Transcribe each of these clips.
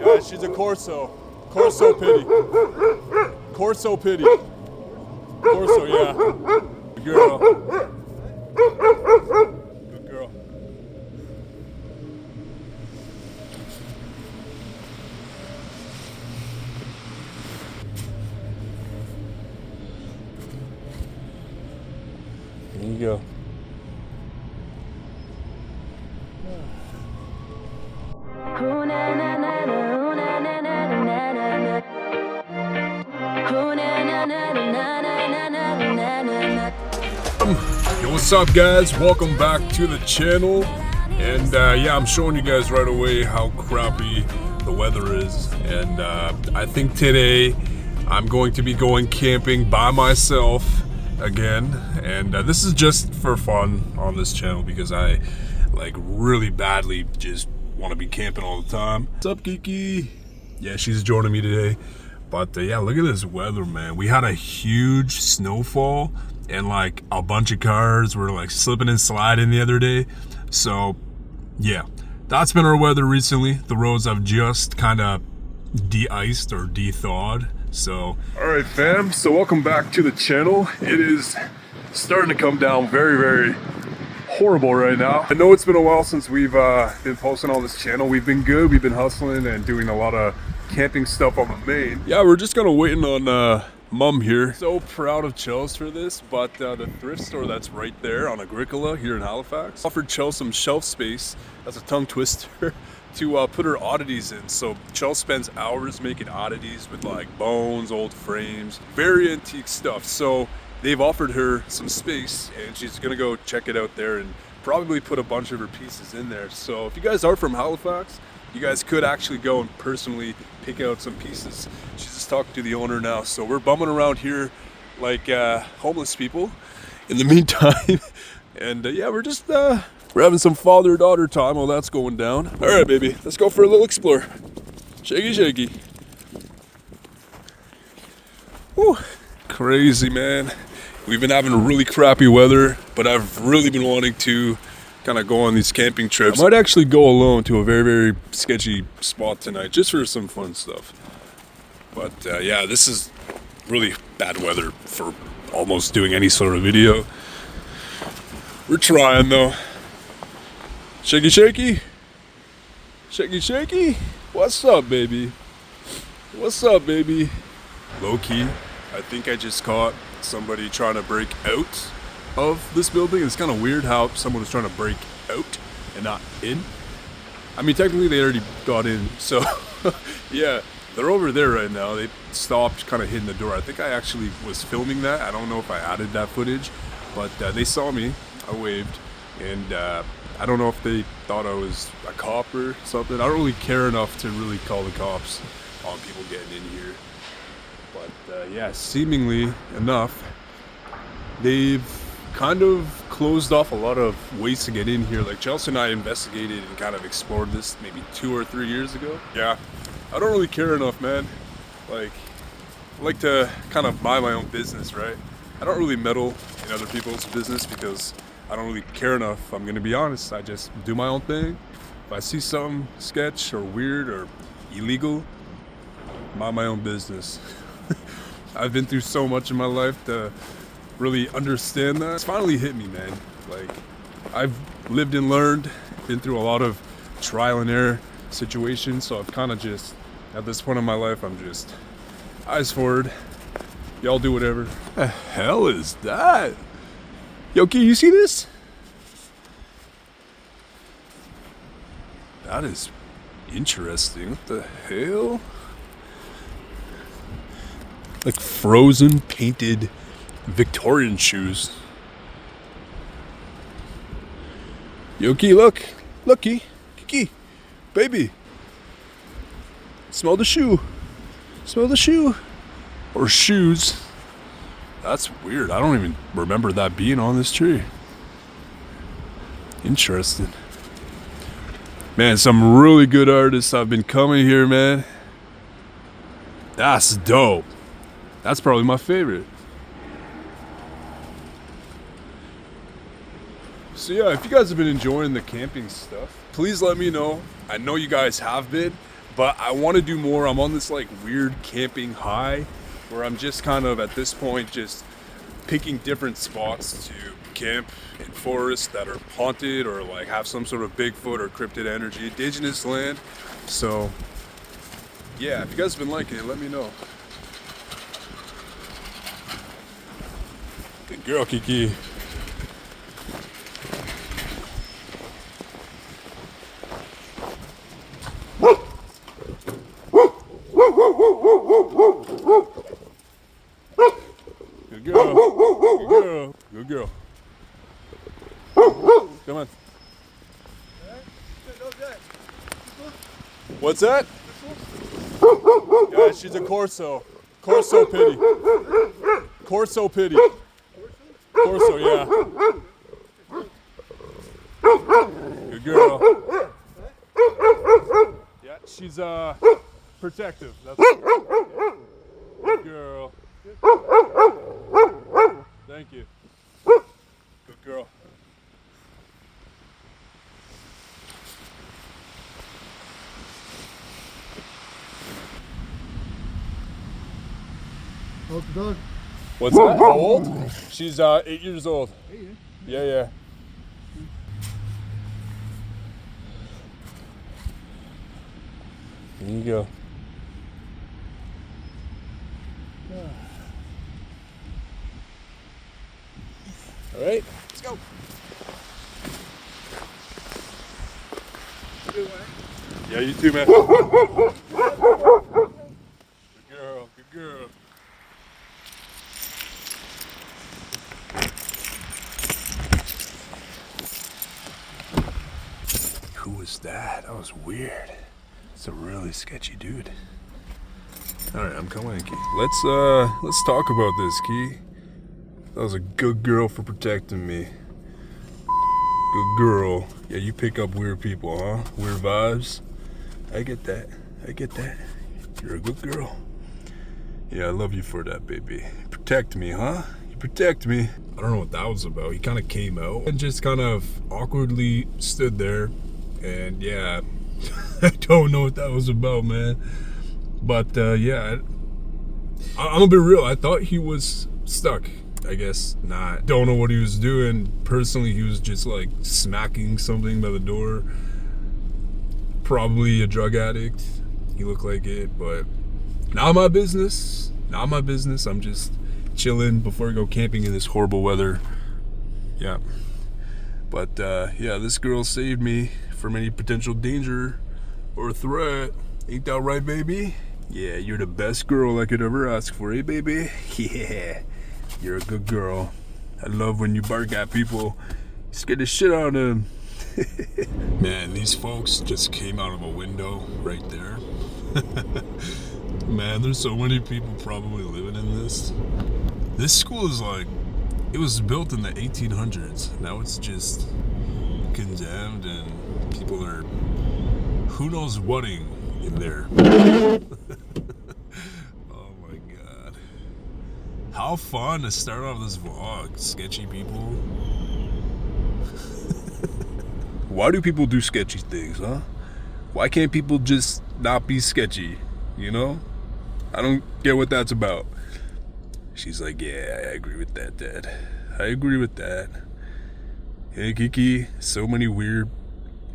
Yeah, she's a Corso. Corso pity. Corso pity. Corso, yeah. Good girl. Good girl. There you go. Yo, what's up guys? Welcome back to the channel. And yeah, I'm showing you guys right away how crappy the weather is. And I think today I'm going to be going camping by myself again. And this is just for fun on this channel because I like really badly just want to be camping all the time. What's up, Kiki? Yeah, she's joining me today. But yeah, look at this weather, man. We had a huge snowfall and like a bunch of cars were like slipping and sliding the other day. So yeah, that's been our weather recently. The roads have just kind of de-iced or de-thawed. So all right, fam, so welcome back to the channel. It is starting to come down very horrible right now. I know it's been a while since we've been posting on this channel. We've been good. We've been hustling and doing a lot of camping stuff on the main. Yeah, we're just kind of waiting on Mom here. So proud of Chels for this, but the thrift store that's right there on Agricola here in Halifax offered Chels some shelf space. That's a tongue twister. To put her oddities in. So Chels spends hours making oddities with like bones, old frames, very antique stuff. So they've offered her some space and she's gonna go check it out there and probably put a bunch of her pieces in there. So if you guys are from Halifax, you guys could actually go and personally pick out some pieces. She's just talking to the owner now. So we're bumming around here like homeless people in the meantime. And yeah, we're just we're having some father-daughter time while that's going down. All right, baby, let's go for a little explore. Shaky, shaky. Whew. Crazy, man. We've been having really crappy weather, but I've really been wanting to kind of go on these camping trips. I might actually go alone to a very sketchy spot tonight just for some fun stuff. But yeah, this is really bad weather for almost doing any sort of video. We're trying though. Shaky, shaky. Shaky, shaky. What's up, baby? What's up, baby? Low key, I think I just caught somebody trying to break out of this building. It's kind of weird how someone is trying to break out and not in. I mean, technically they already got in. So yeah, they're over there right now. They stopped kind of hitting the door. I think I actually was filming that. I don't know if I added that footage, but they saw me. I waved, and I don't know if they thought I was a cop or something. I don't really care enough to really call the cops on people getting in here. But yeah, seemingly enough, they've kind of closed off a lot of ways to get in here. Like Chelsea and I investigated and kind of explored this maybe 2 or 3 years ago. Yeah, I don't really care enough, man. Like, I like to kind of mind my own business, right? I don't really meddle in other people's business because I don't really care enough. I'm gonna be honest. I just do my own thing. If I see something sketch or weird or illegal, mind my own business. I've been through so much in my life to really understand that. It's finally hit me, man. Like, I've lived and learned, been through a lot of trial and error situations. So I've kind of just, at this point in my life, I'm just eyes forward. Y'all do whatever. The hell is that? Yo, can you see this? That is interesting. What the hell? Like frozen painted Victorian shoes. Yoki, look. Looky. Kiki. Baby. Smell the shoe. Smell the shoe. Or shoes. That's weird. I don't even remember that being on this tree. Interesting. Man, some really good artists have been coming here, man. That's dope. That's probably my favorite. So yeah, if you guys have been enjoying the camping stuff, please let me know. I know you guys have been, but I want to do more. I'm on this like weird camping high where I'm just kind of at this point just picking different spots to camp in forests that are haunted or like have some sort of Bigfoot or cryptid energy, indigenous land. So yeah, if you guys have been liking it, let me know. Good girl, Kiki. Good girl. Good girl. Good girl. Come on. What's that? Yeah, she's a Corso. Corso pity. Corso pity. Corso, yeah. Good girl. Yeah, she's protective. That's good girl. Thank you. Good girl. How's the dog? What's that? How old? She's 8 years old. 8, eh? Yeah, yeah. There you go. All right, let's go. Yeah, you too, man. Good girl, good girl. Who was that? That was weird. It's a really sketchy dude. All right, I'm coming in, Key. Let's talk about this, Key. That was a good girl for protecting me. Good girl. Yeah, you pick up weird people, huh? Weird vibes. I get that. I get that. You're a good girl. Yeah, I love you for that, baby. Protect me, huh? You protect me. I don't know what that was about. He kind of came out and just kind of awkwardly stood there. And yeah, I don't know what that was about, man. But yeah, I'm gonna be real. I thought he was stuck. I guess not. Don't know what he was doing. Personally, he was just like smacking something by the door. Probably a drug addict. He looked like it, but not my business. Not my business. I'm just chilling before I go camping in this horrible weather. Yeah. But yeah, this girl saved me from any potential danger or threat. Ain't that right, baby? Yeah, you're the best girl I could ever ask for, eh, baby? Yeah. You're a good girl. I love when you bark at people. Scare the shit out of them. Man, these folks just came out of a window right there. Man, there's so many people probably living in this. This school is like, it was built in the 1800s. Now it's just condemned and people are who knows whating in there. How fun to start off this vlog. Sketchy people. Why do people do sketchy things, huh? Why can't people just not be sketchy, you know? I don't get what that's about. She's like, yeah, I agree with that, Dad. I agree with that. Hey, Kiki, so many weird,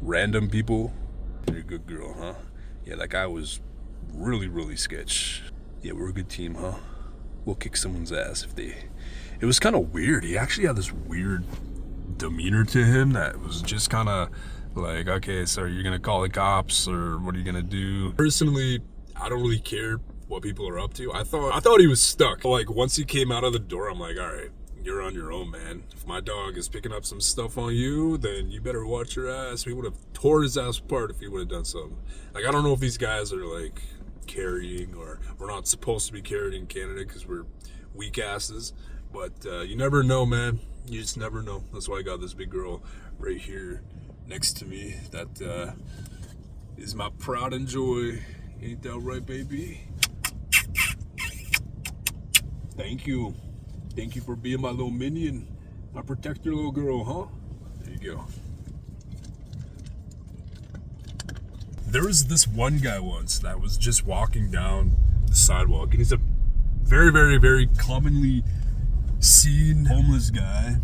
random people. You're a good girl, huh? Yeah, that guy was really, really sketch. Yeah, we're a good team, huh? We'll kick someone's ass if they... It was kind of weird. He actually had this weird demeanor to him that was just kind of like, okay, so you're gonna call the cops or what are you gonna do? Personally, I don't really care what people are up to. I thought he was stuck. Like once he came out of the door, I'm like, all right, you're on your own, man. If my dog is picking up some stuff on you, then you better watch your ass. We would have tore his ass apart if he would have done something. Like I don't know if these guys are like carrying or we're not supposed to be carried in Canada because we're weak asses, but you never know, man. You just never know. That's why I got this big girl right here next to me. That is my pride and joy. Ain't that right, baby? Thank you for being my little minion, my protector little girl, huh? There you go. There was this one guy once that was just walking down the sidewalk, and he's a very, very, very commonly seen homeless guy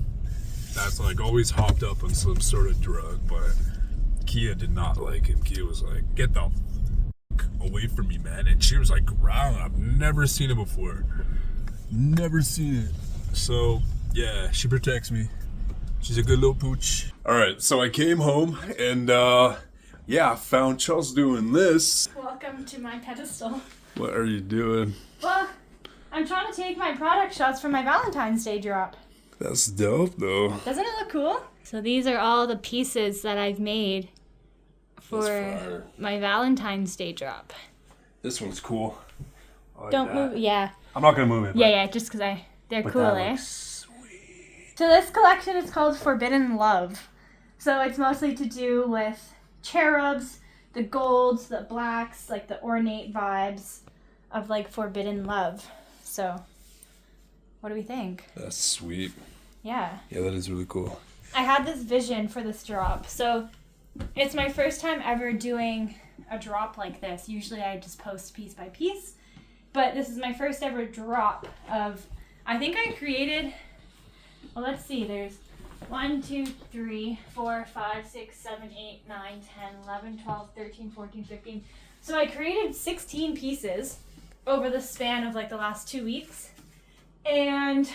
that's like always hopped up on some sort of drug, but Kia did not like him. Kia was like, get the f away from me, man. And she was like growling. I've never seen it before. Never seen it. So yeah, she protects me. She's a good little pooch. All right, so I came home and yeah, I found Charles doing this. Welcome to my pedestal. What are you doing? Well, I'm trying to take my product shots for my Valentine's Day drop. That's dope, though. Doesn't it look cool? So these are all the pieces that I've made for my Valentine's Day drop. This one's cool. Like Don't that. move. Yeah. I'm not gonna move it. Yeah, just because they're cool, eh? Sweet. So this collection is called Forbidden Love. So it's mostly to do with cherubs, the golds, the blacks, like the ornate vibes of like forbidden love. So what do we think? That's sweet. Yeah. Yeah, that is really cool. I had this vision for this drop. So it's my first time ever doing a drop like this. Usually I just post piece by piece. But this is my first ever drop of, I think I created, well, let's see, there's 1, 2, 3, 4, 5, 6, 7, 8, 9, 10, 11, 12, 13, 14, 15. So I created 16 pieces over the span of like the last 2 weeks. And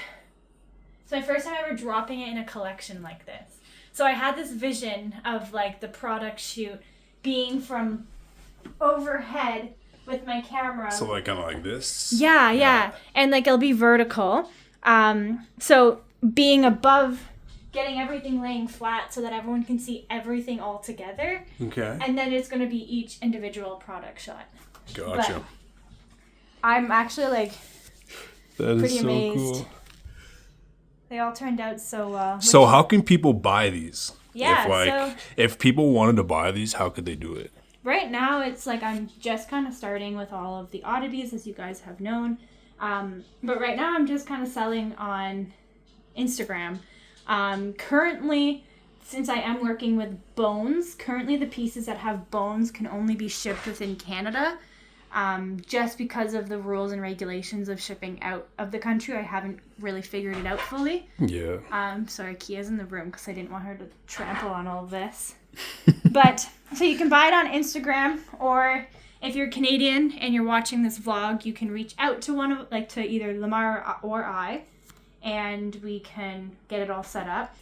it's my first time ever dropping it in a collection like this. So I had this vision of like the product shoot being from overhead with my camera. So like kind of like this? Yeah. And like it'll be vertical. So being above, getting everything laying flat so that everyone can see everything all together. Okay. And then it's going to be each individual product shot. Gotcha. But I'm actually like that is pretty so amazed. Cool. They all turned out so well. So how can people buy these? Yeah, if people wanted to buy these, how could they do it? Right now, it's like I'm just kind of starting with all of the oddities, as you guys have known. But right now, I'm just kind of selling on Instagram. Currently, since I am working with bones, currently the pieces that have bones can only be shipped within Canada. Just because of the rules and regulations of shipping out of the country. I haven't really figured it out fully. Yeah. Sorry, Kia's in the room because I didn't want her to trample on all of this. But, so you can buy it on Instagram, or if you're Canadian and you're watching this vlog, you can reach out to to either Lamar or I, and we can get it all set up.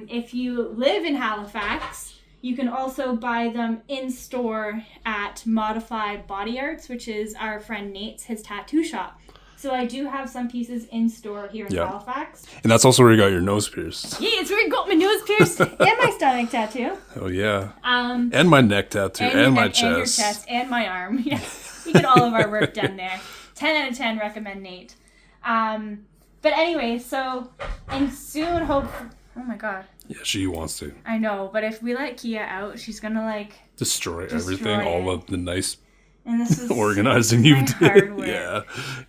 If you live in Halifax, you can also buy them in-store at Modified Body Arts, which is our friend Nate's, his tattoo shop. So I do have some pieces in-store here in Halifax. And that's also where you got your nose pierced. Yeah, it's where I got my nose pierced and my stomach tattoo. Oh, yeah. And my neck tattoo and my chest. And your chest and my arm. Yeah, we get all of our work done there. 10 out of 10 recommend Nate. But anyway, so, and soon, oh my God. Yeah, she wants to. I know, but if we let Kia out, she's gonna like destroy everything, all of the nice and this is organizing you've done. Yeah.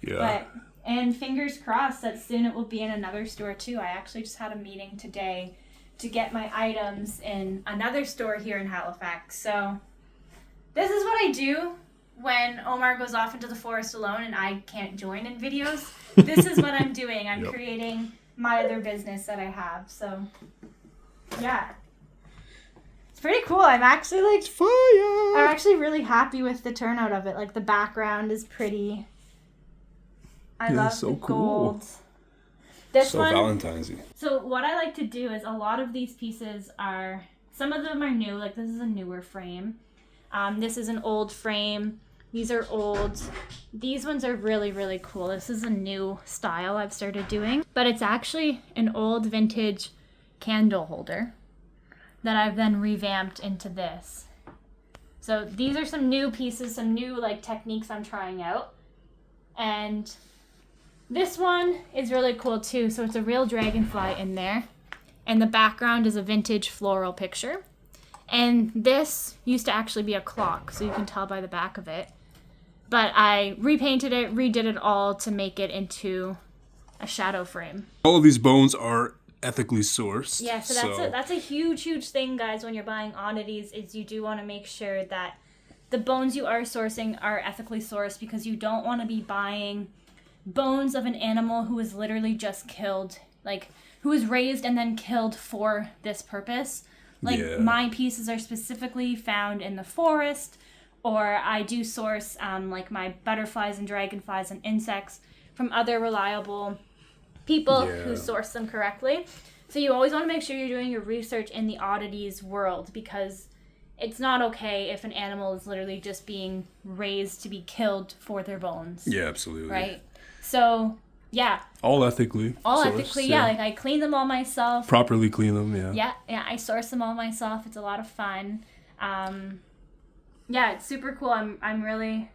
But and fingers crossed that soon it will be in another store too. I actually just had a meeting today to get my items in another store here in Halifax. So this is what I do when Omar goes off into the forest alone and I can't join in videos. This is what I'm doing. I'm creating my other business that I have. So yeah, it's pretty cool. I'm actually like fire. I'm actually really happy with the turnout of it. Like the background is pretty. I love so the cool. gold. This so one. Valentine's-y. So what I like to do is a lot of these pieces are. Some of them are new. Like this is a newer frame. This is an old frame. These are old. These ones are really, really cool. This is a new style I've started doing. But it's actually an old vintage candle holder that I've then revamped into this. So these are some new pieces, some new like techniques I'm trying out. And this one is really cool too. So it's a real dragonfly in there. And the background is a vintage floral picture. And this used to actually be a clock, so you can tell by the back of it. But I repainted it, redid it all to make it into a shadow frame. All of these bones are ethically sourced. Yeah, so that's a huge thing, guys, when you're buying oddities, is you do want to make sure that the bones you are sourcing are ethically sourced, because you don't want to be buying bones of an animal who was literally just killed, like who was raised and then killed for this purpose. Like my pieces are specifically found in the forest, or I do source like my butterflies and dragonflies and insects from other reliable people who source them correctly. So you always want to make sure you're doing your research in the oddities world, because it's not okay if an animal is literally just being raised to be killed for their bones. Yeah, absolutely. Right? So, yeah. All ethically. Yeah. Like, I clean them all myself. Properly clean them, yeah. Yeah, I source them all myself. It's a lot of fun. Yeah, it's super cool. I'm really...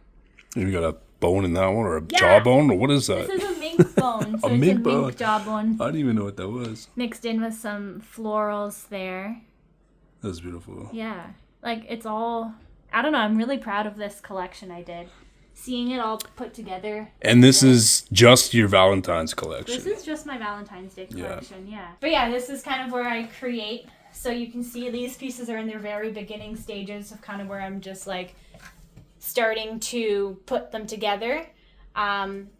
You got a bone in that one, or a jawbone, or what is that? This is a mink bone. So it's a mink jawbone. I didn't even know what that was. Mixed in with some florals there. That's beautiful. Yeah. Like, it's all... I don't know. I'm really proud of this collection I did. Seeing it all put together. And this is just your Valentine's collection. This is just my Valentine's Day collection, yeah. But yeah, this is kind of where I create. So you can see these pieces are in their very beginning stages of kind of where I'm just like starting to put them together.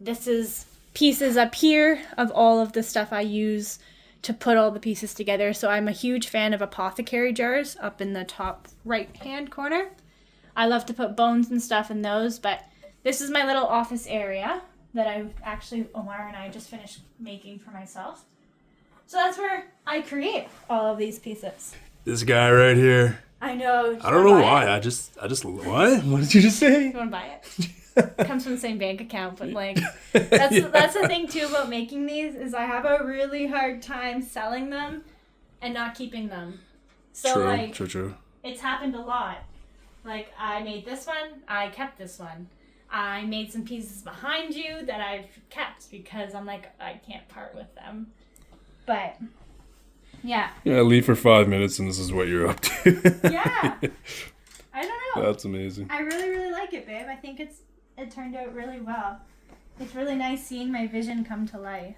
This is pieces up here of all of the stuff I use to put all the pieces together. So I'm a huge fan of apothecary jars up in the top right hand corner. I love to put bones and stuff in those, but this is my little office area that Omar and I just finished making for myself. So that's where I create all of these pieces. This guy right here. I know. I don't know why. I just what? What did you just say? You want to buy it? It comes from the same bank account, but like that's the thing too about making these, is I have a really hard time selling them and not keeping them. So True. It's happened a lot. Like, I made this one, I kept this one. I made some pieces behind you that I've kept because I'm like, I can't part with them. But, yeah. Yeah, leave for 5 minutes and this is what you're up to. Yeah. I don't know. That's amazing. I really like it, babe. I think it turned out really well. It's really nice seeing my vision come to life.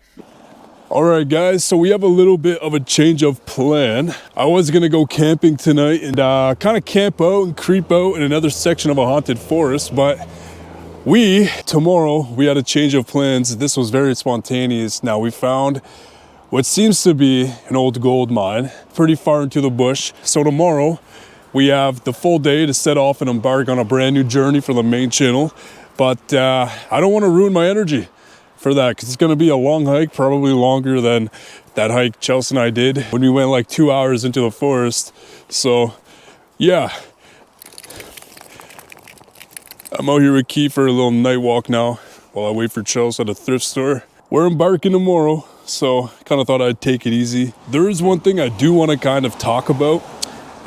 All right, guys, so we have a little bit of a change of plan. I was gonna go camping tonight and kind of camp out and creep out in another section of a haunted forest, but tomorrow we had a change of plans. This was very spontaneous. Now we found what seems to be an old gold mine pretty far into the bush. So tomorrow we have the full day to set off and embark on a brand new journey for the main channel. But I don't want to ruin my energy for that, because it's going to be a long hike, probably longer than that hike Chelsea and I did when we went like 2 hours into the forest. So yeah, I'm out here with Key for a little night walk now while I wait for Chelsea at a thrift store. We're embarking tomorrow, so kind of thought I'd take it easy. There is one thing I do want to kind of talk about,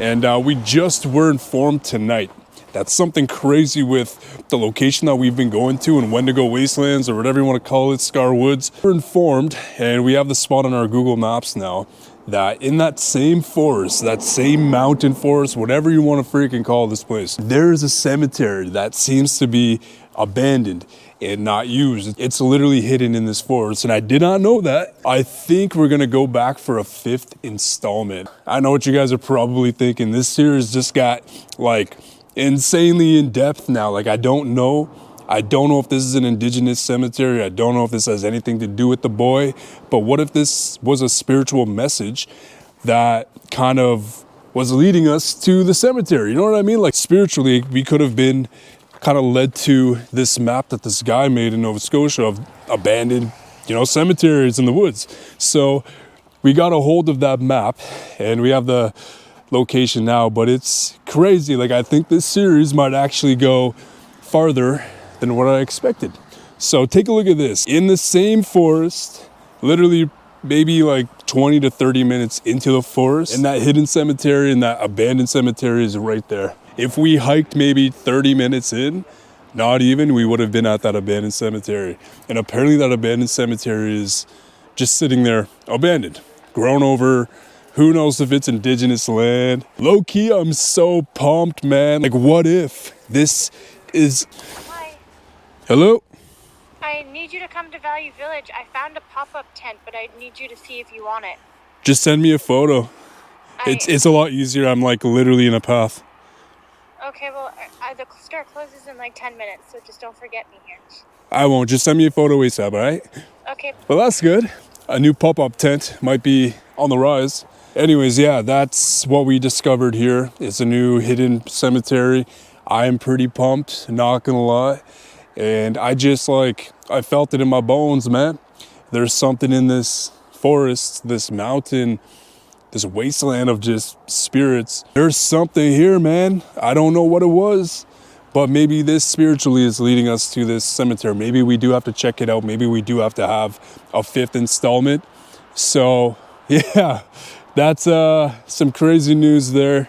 and we just were informed tonight. That's something crazy with the location that we've been going to in Wendigo Wastelands, or whatever you want to call it, Scar Woods. We're informed, and we have the spot on our Google Maps now, that in that same forest, that same mountain forest, whatever you want to freaking call this place, there is a cemetery that seems to be abandoned and not used. It's literally hidden in this forest, and I did not know that. I think we're gonna go back for a 5th installment. I know what you guys are probably thinking. This series just got like insanely in depth now. Like, I don't know if this is an indigenous cemetery. I don't know if this has anything to do with the boy, but what if this was a spiritual message that kind of was leading us to the cemetery? You know what I mean? Like, spiritually, we could have been kind of led to this map that this guy made in Nova Scotia of abandoned, cemeteries in the woods. So we got a hold of that map and we have the location now, but it's crazy. Like, I think this series might actually go farther than what I expected. So take a look at this. In the same forest, literally maybe like 20 to 30 minutes into the forest, and that hidden cemetery and that abandoned cemetery is right there. If we hiked maybe 30 minutes in, not even, we would have been at that abandoned cemetery. And apparently that abandoned cemetery is just sitting there abandoned, grown over. Who knows if it's indigenous land? Low key, I'm so pumped, man. Like, what if this is... Hi. Hello? I need you to come to Value Village. I found a pop-up tent, but I need you to see if you want it. Just send me a photo. It's a lot easier. I'm like literally in a path. Okay, well, the store closes in like 10 minutes, so just don't forget me here. I won't. Just send me a photo ASAP, all right? Okay. Well, that's good. A new pop-up tent might be on the rise. Anyways, yeah, that's what we discovered here. It's a new hidden cemetery. I am pretty pumped, not gonna lie. And I just like, I felt it in my bones, man. There's something in this forest, this mountain, this wasteland of just spirits. There's something here, man. I don't know what it was, but maybe this spiritually is leading us to this cemetery. Maybe we do have to check it out. Maybe we do have to have a 5th installment. So yeah, that's some crazy news there.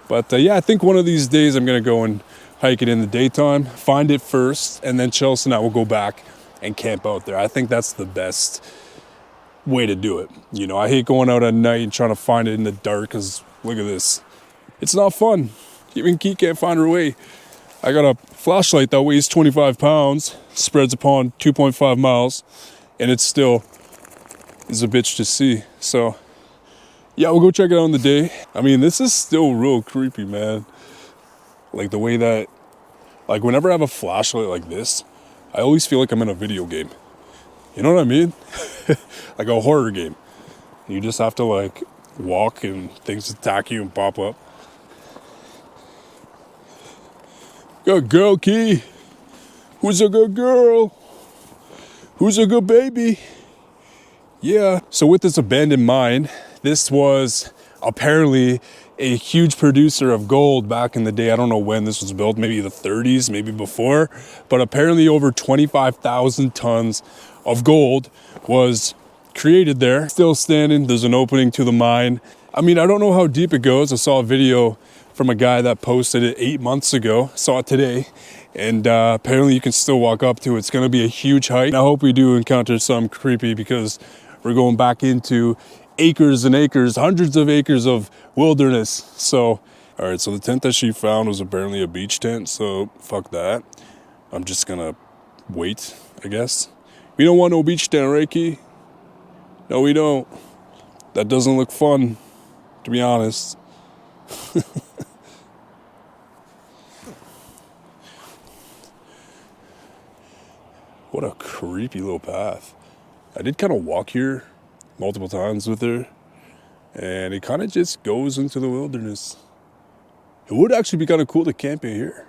But yeah, I think one of these days I'm gonna go and hike it in the daytime, find it first, and then Chelsea and I will go back and camp out there. I think that's the best way to do it. You know, I hate going out at night and trying to find it in the dark, because look at this. It's not fun. Even Key can't find her way. I got a flashlight that weighs 25 pounds, spreads upon 2.5 miles, and it still is a bitch to see. So yeah, we'll go check it out in the day. I mean, this is still real creepy, man. Like the way that, like whenever I have a flashlight like this, I always feel like I'm in a video game. You know what I mean? Like a horror game. You just have to like walk and things attack you and pop up. Good girl, Key. Who's a good girl? Who's a good baby? Yeah. So with this abandoned mine, this was apparently a huge producer of gold back in the day. I don't know when this was built, maybe the 30s, maybe before, but apparently over 25,000 tons of gold was created there. Still standing. There's an opening to the mine. I mean, I don't know how deep it goes. I saw a video from a guy that posted it 8 months ago. Saw it today. And apparently you can still walk up to it. It's going to be a huge hike. I hope we do encounter some creepy, because we're going back into acres and acres, hundreds of acres of wilderness. So, all right, so the tent that she found was apparently a beach tent. So fuck that. I'm just going to wait, I guess. We don't want no beach tent, right, Key? No, we don't. That doesn't look fun, to be honest. What a creepy little path. I did kind of walk here multiple times with her, and it kind of just goes into the wilderness. It would actually be kind of cool to camp in here.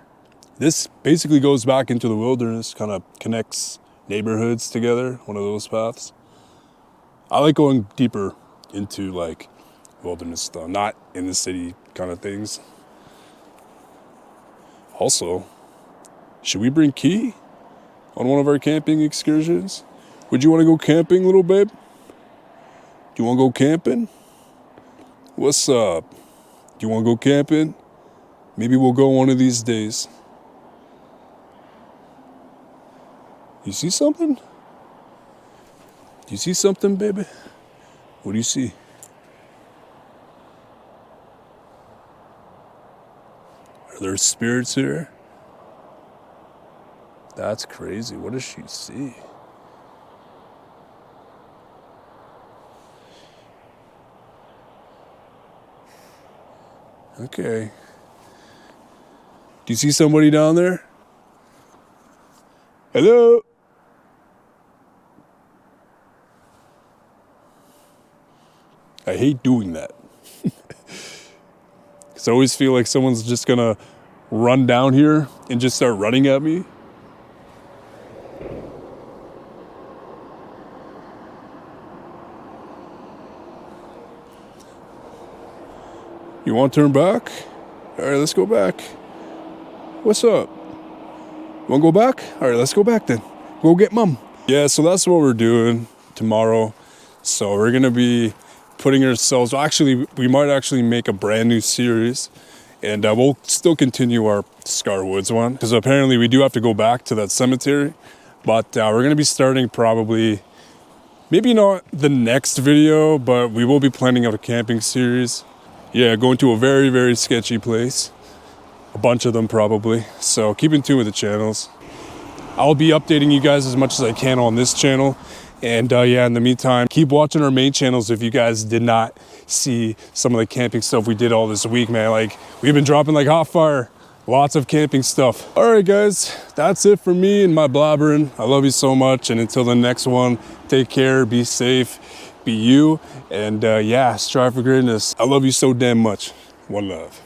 This basically goes back into the wilderness, kind of connects neighborhoods together, one of those paths. I like going deeper into like wilderness stuff, not in the city kind of things. Also, should we bring Key on one of our camping excursions? Would you want to go camping, little babe? Do you want to go camping? What's up? Do you want to go camping? Maybe we'll go one of these days. You see something? Do you see something, baby? What do you see? Are there spirits here? That's crazy. What does she see? Okay. Do you see somebody down there? Hello? I hate doing that. Because I always feel like someone's just gonna run down here and just start running at me. You want to turn back? All right, let's go back. What's up? You want to go back? All right, let's go back then. Go get mom. Yeah, so that's what we're doing tomorrow. So we're going to be putting ourselves, actually, we might actually make a brand new series, and we'll still continue our Scar Woods one, because apparently we do have to go back to that cemetery, but we're going to be starting probably, maybe not the next video, but we will be planning out a camping series. Yeah, going to a very, very sketchy place. A bunch of them probably. So keep in tune with the channels. I'll be updating you guys as much as I can on this channel. And yeah, in the meantime, keep watching our main channels if you guys did not see some of the camping stuff we did all this week, man. Like, we've been dropping like hot fire. Lots of camping stuff. All right, guys, that's it for me and my blabbering. I love you so much. And until the next one, take care, be safe, be you. And yeah, strive for greatness. I love you so damn much. One love.